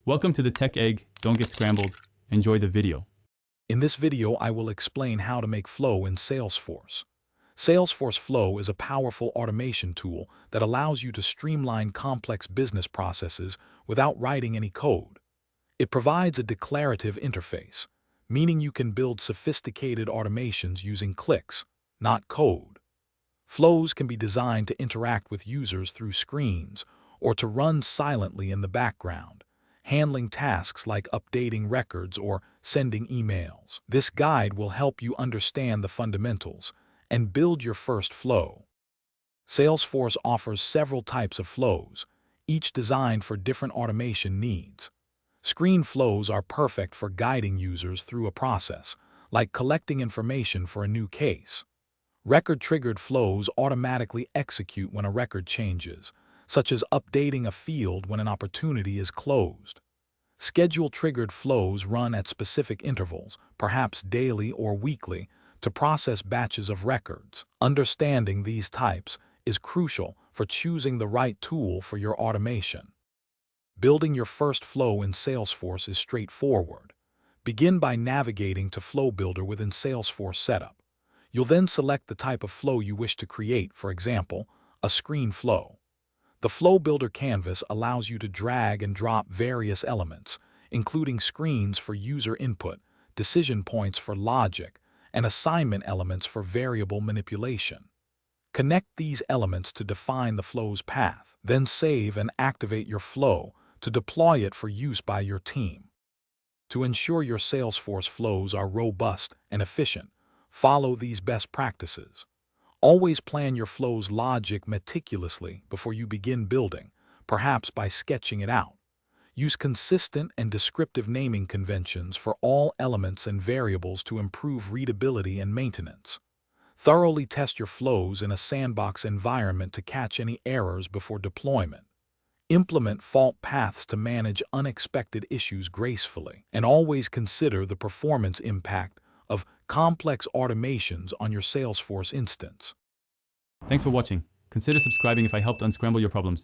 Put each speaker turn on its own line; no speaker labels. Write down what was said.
Welcome to the Tech Egg. Don't get scrambled. Enjoy the video.
In this video, I will explain how to make flow in Salesforce. Salesforce Flow is a powerful automation tool that allows you to streamline complex business processes without writing any code. It provides a declarative interface, meaning you can build sophisticated automations using clicks, not code. Flows can be designed to interact with users through screens or to run silently in the background, handling tasks like updating records or sending emails. This guide will help you understand the fundamentals and build your first flow. Salesforce offers several types of flows, each designed for different automation needs. Screen flows are perfect for guiding users through a process, like collecting information for a new case. Record-triggered flows automatically execute when a record changes, such as updating a field when an opportunity is closed. Schedule-triggered flows run at specific intervals, perhaps daily or weekly, to process batches of records. Understanding these types is crucial for choosing the right tool for your automation. Building your first flow in Salesforce is straightforward. Begin by navigating to Flow Builder within Salesforce Setup. You'll then select the type of flow you wish to create, for example, a screen flow. The Flow Builder canvas allows you to drag and drop various elements, including screens for user input, decision points for logic, and assignment elements for variable manipulation. Connect these elements to define the flow's path, then save and activate your flow to deploy it for use by your team. To ensure your Salesforce flows are robust and efficient, follow these best practices. Always plan your flow's logic meticulously before you begin building, perhaps by sketching it out. Use consistent and descriptive naming conventions for all elements and variables to improve readability and maintenance. Thoroughly test your flows in a sandbox environment to catch any errors before deployment. Implement fault paths to manage unexpected issues gracefully, and always consider the performance impact of complex automations on your Salesforce instance.
Thanks for watching. Consider subscribing if I helped unscramble your problems.